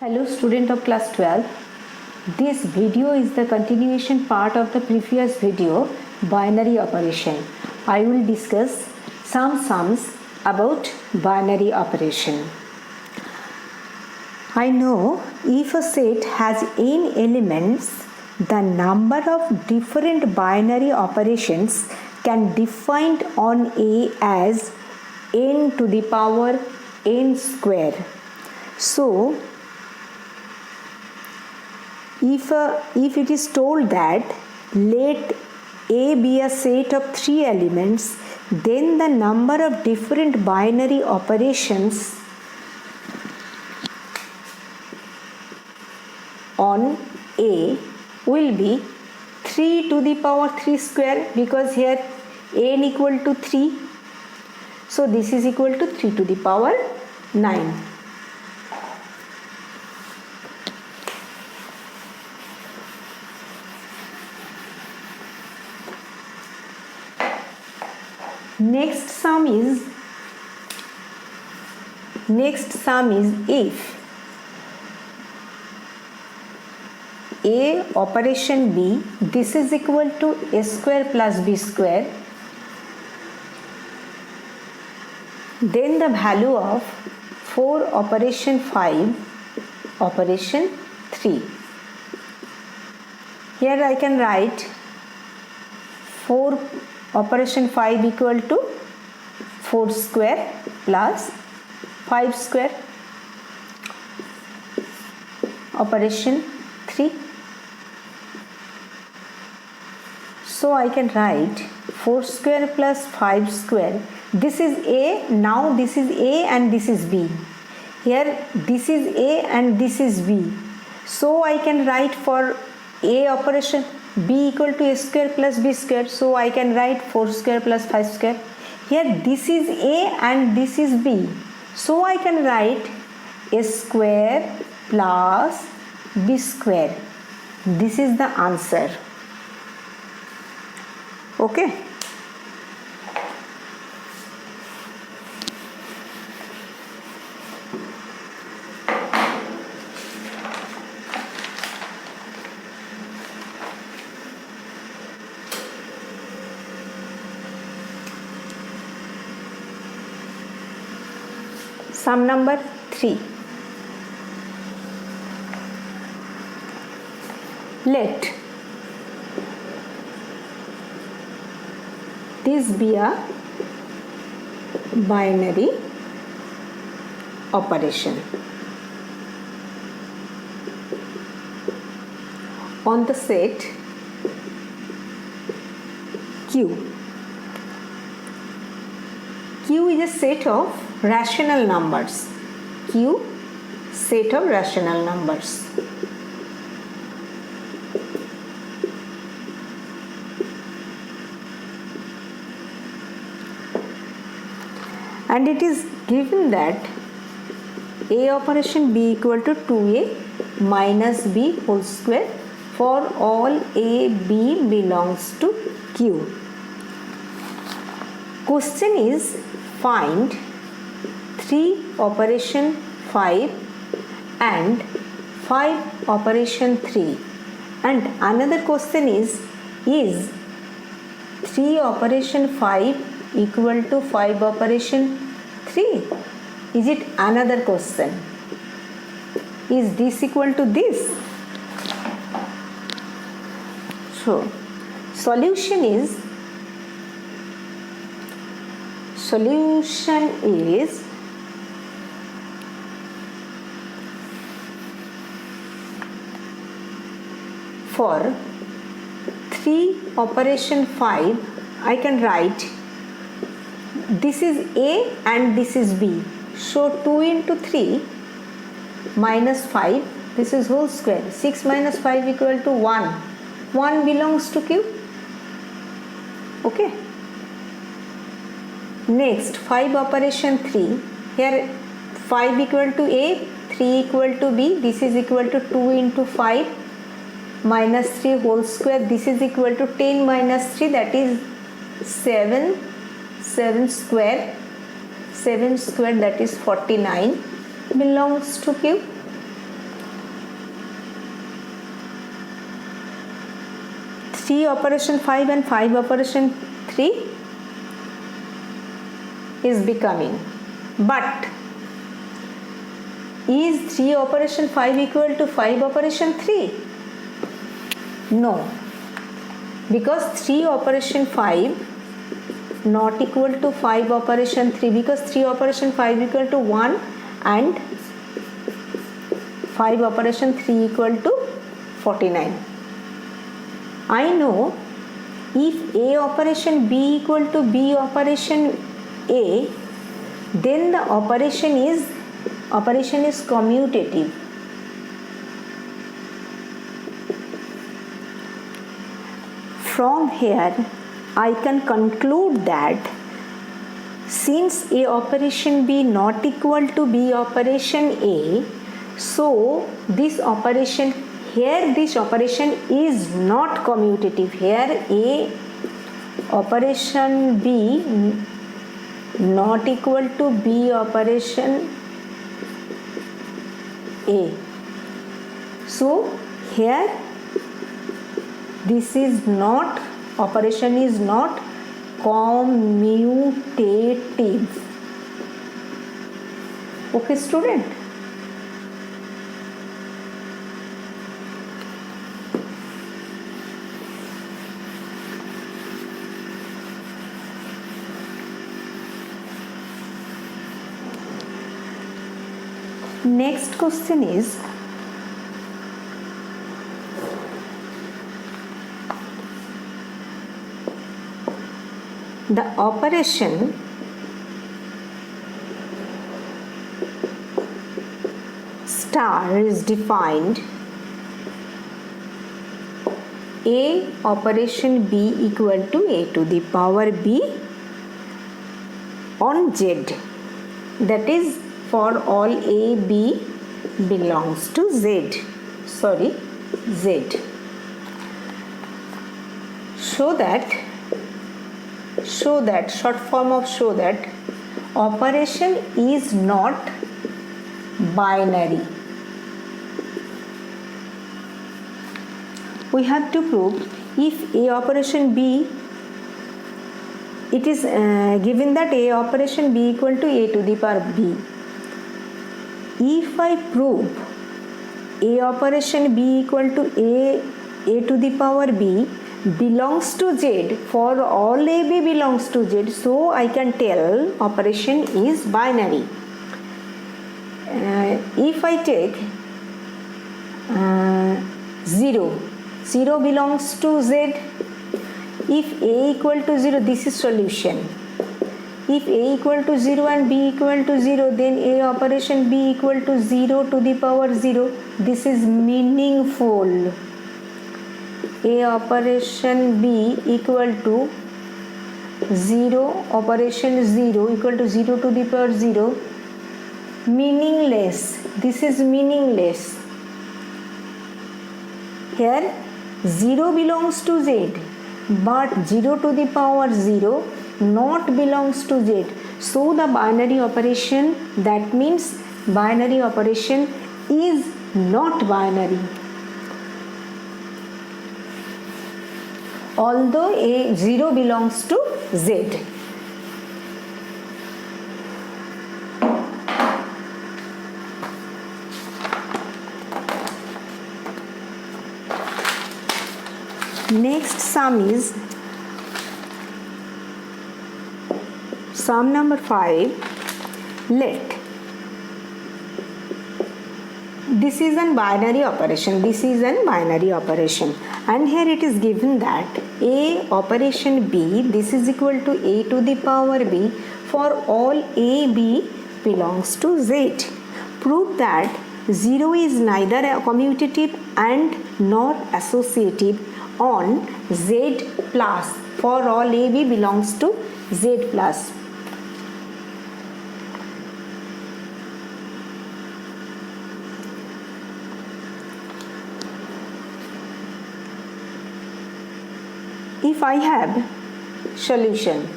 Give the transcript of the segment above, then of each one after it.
Hello student of class 12. This video is the continuation part of the previous video, binary operation. I will discuss some sums about binary operation. I know if a set has n elements, the number of different binary operations can be defined on A as n to the power n square. So, if it is told that let A be a set of 3 elements, then the number of different binary operations on A will be 3 to the power 3 square, because here n equal to 3. So this is equal to 3 to the power 9. Next sum is if A operation B, this is equal to A square plus B square, then the value of 4 operation 5 operation 3. Here I can write 4 operation 5 equal to 4 square plus 5 square operation 3. So I can write 4 square plus 5 square. This is A, now this is A and this is B. Here this is A and this is B. So I can write for A operation B equal to A square plus B square. So I can write 4 square plus 5 square. Here this is A and this is B. So I can write A square plus B square. This is the answer. Okay. Sum number 3. Let this be a binary operation. On the set Q. Q is a set of rational numbers. Q, set of rational numbers. And it is given that A operation B equal to 2A minus B whole square for all A, B belongs to Q. Question is find 3 operation 5 and 5 operation 3. And another question is 3 operation 5 equal to 5 operation 3? Is it another question? Is this equal to this? So, solution is for 3 operation 5, I can write this is A and this is B. So 2 into 3 minus 5, this is whole square. 6 minus 5 equal to 1. 1 belongs to Q. Okay. Next, 5 operation 3. Here 5 equal to A, 3 equal to B. This is equal to 2 into 5 minus 3 whole square. This is equal to 10 minus 3, that is 7. 7 square, that is 49 belongs to Q. 3 operation 5 and 5 operation 3 is becoming. But is 3 operation 5 equal to 5 operation 3? No, because 3 operation 5 not equal to 5 operation 3, because 3 operation 5 equal to 1 and 5 operation 3 equal to 49. I know if A operation B equal to B operation A, then the operation is commutative. From here I can conclude that since A operation B not equal to B operation A, so this operation here, this operation is not commutative. Here A operation B not equal to B operation A. So here this is not, operation is not commutative. Okay, student? Next question is, the operation star is defined A operation B equal to A to the power B on Z, that is for all A, B belongs to Z. Z. Show that short form of show that operation is not binary. We have to prove if A operation B, it is given that A operation B equal to A to the power B. If I prove A operation B equal to A to the power B belongs to Z, for all A B belongs to Z, so I can tell operation is binary. If I take 0 belongs to Z, if A equal to 0, this is solution. If A equal to 0 and B equal to 0, then A operation B equal to 0 to the power 0. This is meaningful. A operation B equal to 0, operation 0 equal to 0 to the power 0. Meaningless. This is meaningless. Here 0 belongs to Z, but 0 to the power 0 not belongs to Z. So the binary operation, that means binary operation is not binary. Although A 0 belongs to Z. Next sum is sum number 5. Let, this is an binary operation, and here it is given that A operation B, this is equal to A to the power B for all A B belongs to Z. Prove that 0 is neither commutative and nor associative on Z plus for all A B belongs to Z plus. If I have solution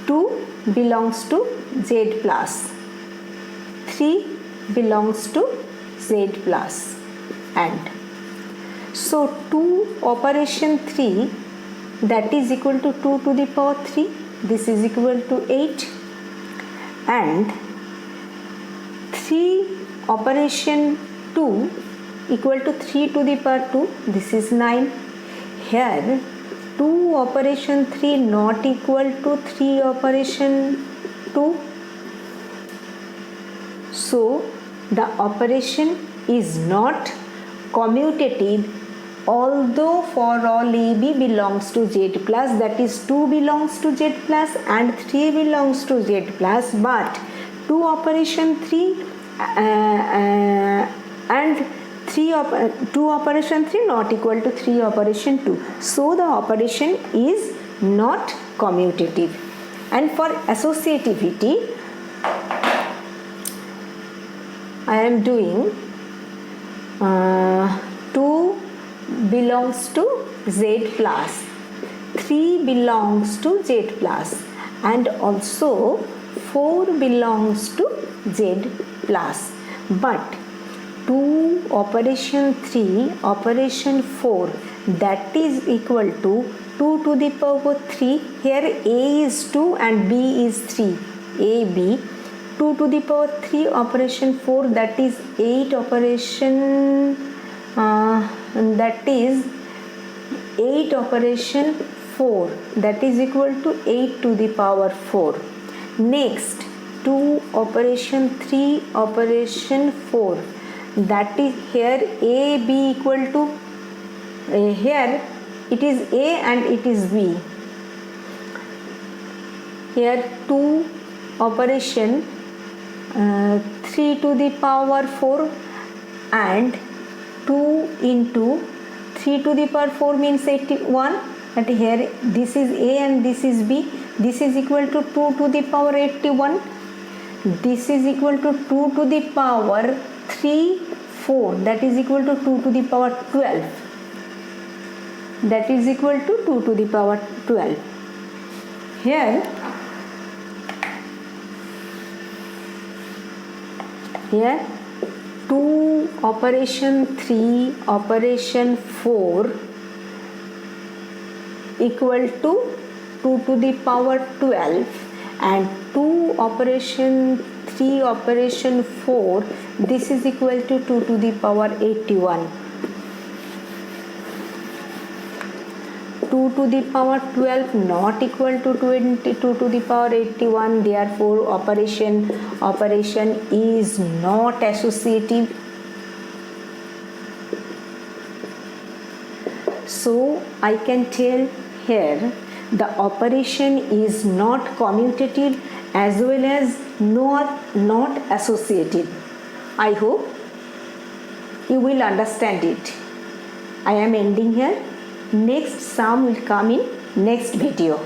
2 belongs to Z plus, 3 belongs to Z plus, and So 2 operation 3, that is equal to 2 to the power 3. This is equal to 8. And 3 operation 2 equal to 3 to the power 2. This is 9. Here 2 operation 3 not equal to 3 operation 2. So the operation is not commutative, although for all AB belongs to Z plus, that is 2 belongs to Z plus and 3 belongs to Z plus, but 2 operation 3 and 2 operation 3 not equal to 3 operation 2. So the operation is not commutative. And for associativity, I am doing 2 belongs to Z plus, 3 belongs to Z plus, and also 4 belongs to Z plus. But 2 operation 3 operation 4, that is equal to 2 to the power 3. Here A is 2 and B is 3. A, B. 2 to the power 3 operation 4, that is 8 operation, that is 8 operation 4, that is equal to 8 to the power 4. Next 2 operation 3 operation 4, that is here A, B equal to, here it is A and it is B. Here 2 operation 3 to the power 4 and 2 into 3 to the power 4 means 81, and here this is A and this is B. This is equal to 2 to the power 81. This is equal to 2 to the power 3, 4, that is equal to 2 to the power 12. That is equal to 2 to the power 12. Here 2 operation 3 operation 4 equal to 2 to the power 12, and 2 operation 3 operation 4, this is equal to 2 to the power 81. 2 to the power 12 not equal to 22 to the power 81, therefore operation is not associative. So I can tell here the operation is not commutative as well as not associative. I hope you will understand it. I am ending here. Next sum will come in next video.